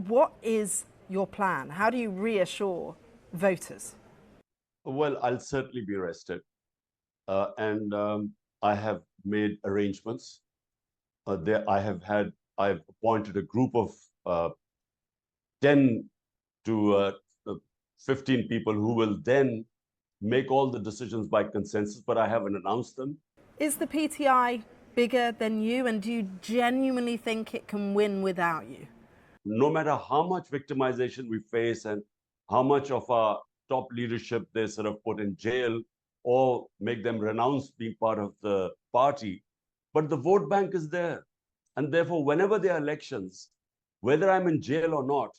What is your plan? How do you reassure voters? Well, I'll certainly be arrested. And I have made arrangements. I've appointed a group of 10 to 15 people who will then make all the decisions by consensus, but I haven't announced them. Is the PTI bigger than you, and do you genuinely think it can win without you? No matter how much victimization we face and how much of our top leadership they sort of put in jail or make them renounce being part of the party, but the vote bank is there. And therefore, whenever there are elections, whether I'm in jail or not,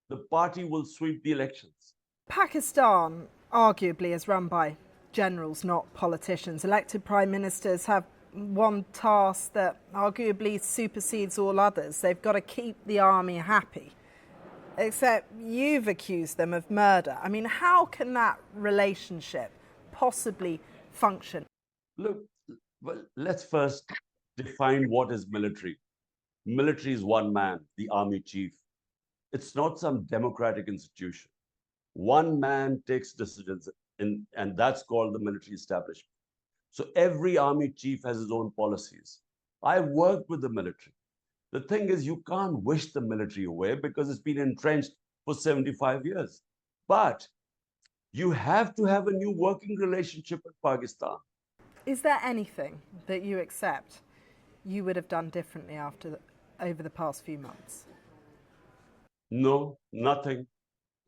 the party will sweep the elections. Pakistan arguably is run by generals, not politicians. Elected prime ministers have one task that arguably supersedes all others. They've got to keep the army happy. Except you've accused them of murder. I mean, how can that relationship possibly function? Look, well, let's first define what is military. Military is one man, the army chief. It's not some democratic institution. One man takes decisions, and that's called the military establishment. So every army chief has his own policies. I worked with the military. The thing is, you can't wish the military away because it's been entrenched for 75 years. But you have to have a new working relationship with Pakistan. Is there anything that you accept you would have done differently over the past few months? No, nothing.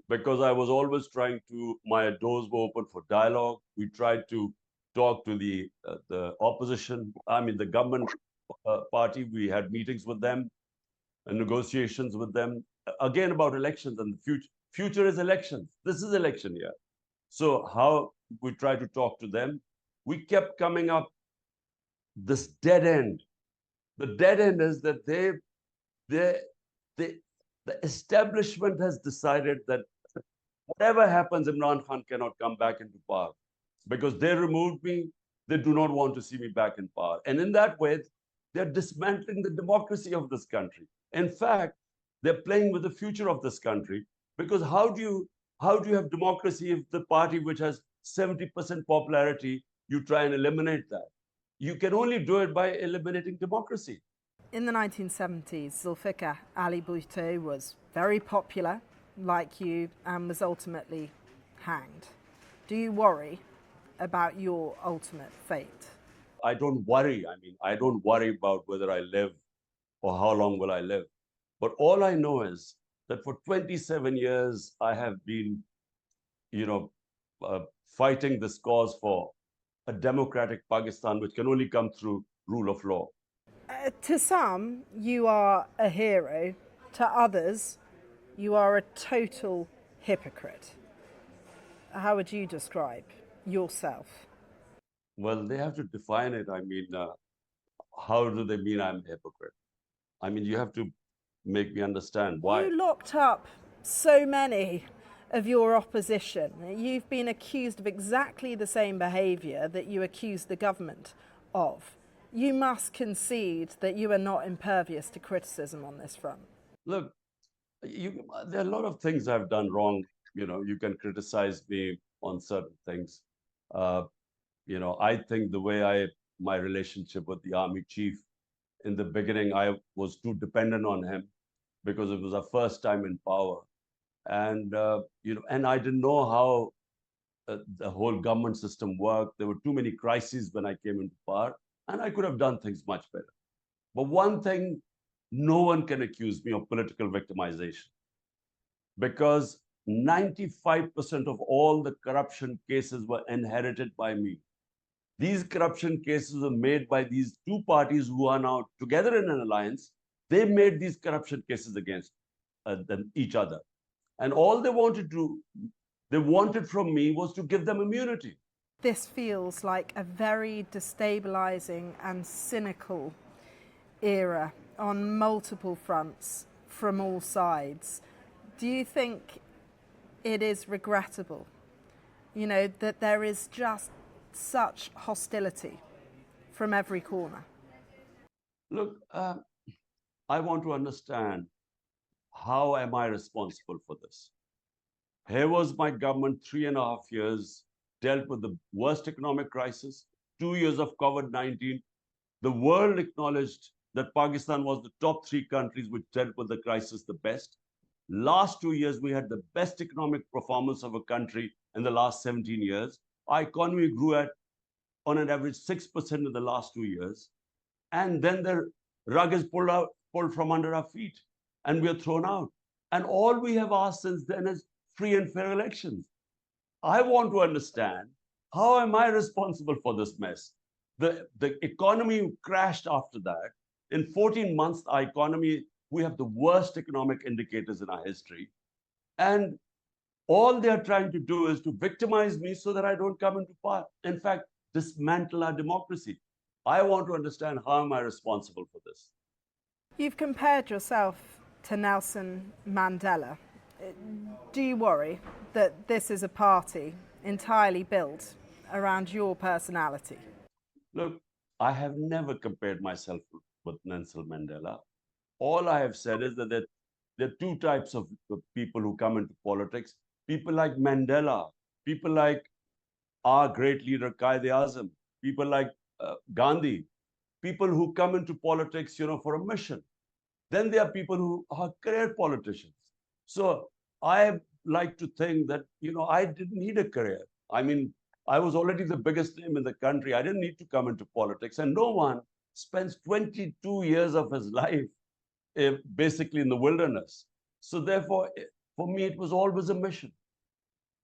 Because I was always trying to, my doors were open for dialogue. We tried to talk to the opposition, the government party. We had meetings with them and negotiations with them, again about elections and the future. Future is elections. This is election year. So how we try to talk to them, we kept coming up this dead end. The dead end is that they, the establishment has decided that whatever happens, Imran Khan cannot come back into power because they removed me. They do not want to see me back in power. And in that way, they're dismantling the democracy of this country. In fact, they're playing with the future of this country because how do you have democracy if the party which has 70% popularity, you try and eliminate that? You can only do it by eliminating democracy. In the 1970s, Zulfikar Ali Bhutto was very popular, like you, and was ultimately hanged. Do you worry about your ultimate fate? I don't worry. I don't worry about whether I live or how long will I live. But all I know is that for 27 years, I have been, fighting this cause for a democratic Pakistan, which can only come through rule of law. To some, you are a hero. To others, you are a total hypocrite. How would you describe yourself? Well, they have to define it. How do they mean I'm a hypocrite? You have to make me understand why. You locked up so many of your opposition. You've been accused of exactly the same behaviour that you accused the government of. You must concede that you are not impervious to criticism on this front. Look, there are a lot of things I've done wrong. You can criticize me on certain things. I think the way my relationship with the army chief, in the beginning, I was too dependent on him because it was our first time in power. And, and I didn't know how the whole government system worked. There were too many crises when I came into power, and I could have done things much better. But one thing, no one can accuse me of political victimization because 95% of all the corruption cases were inherited by me. These corruption cases were made by these two parties who are now together in an alliance. They made these corruption cases against each other. And all they wanted from me was to give them immunity. This feels like a very destabilizing and cynical era on multiple fronts from all sides. Do you think it is regrettable, that there is just such hostility from every corner? Look, I want to understand how am I responsible for this? Here was my government, 3.5 years, dealt with the worst economic crisis, 2 years of COVID-19. The world acknowledged that Pakistan was the top three countries which dealt with the crisis the best. Last 2 years, we had the best economic performance of a country in the last 17 years. Our economy grew at, on an average, 6% in the last 2 years. And then the rug is pulled from under our feet, and we are thrown out. And all we have asked since then is free and fair elections. I want to understand, how am I responsible for this mess? The economy crashed after that. In 14 months, our economy, we have the worst economic indicators in our history. And all they are trying to do is to victimize me so that I don't come into power. In fact, dismantle our democracy. I want to understand, how am I responsible for this? You've compared yourself to Nelson Mandela. Do you worry that this is a party entirely built around your personality? Look, I have never compared myself with Nelson Mandela. All I have said is that there are two types of people who come into politics. People like Mandela, people like our great leader Quaid-e-Azam, people like Gandhi, people who come into politics, for a mission. Then there are people who are career politicians. So I like to think that, I didn't need a career. I mean, I was already the biggest name in the country. I didn't need to come into politics. And no one spends 22 years of his life basically in the wilderness. So therefore, for me, it was always a mission,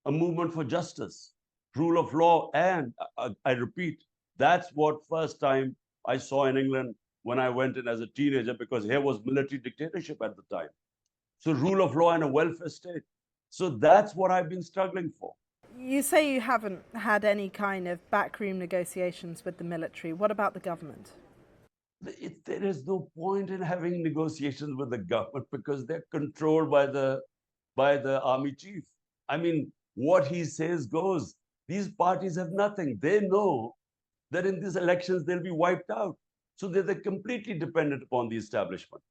a movement for justice, rule of law. And I repeat, that's what first time I saw in England when I went in as a teenager, because here was military dictatorship at the time. So rule of law and a welfare state. So that's what I've been struggling for. You say you haven't had any kind of backroom negotiations with the military. What about the government? There is no point in having negotiations with the government, because they're controlled by the army chief. I mean, what he says goes. These parties have nothing. They know that in these elections they'll be wiped out. So they're completely dependent upon the establishment.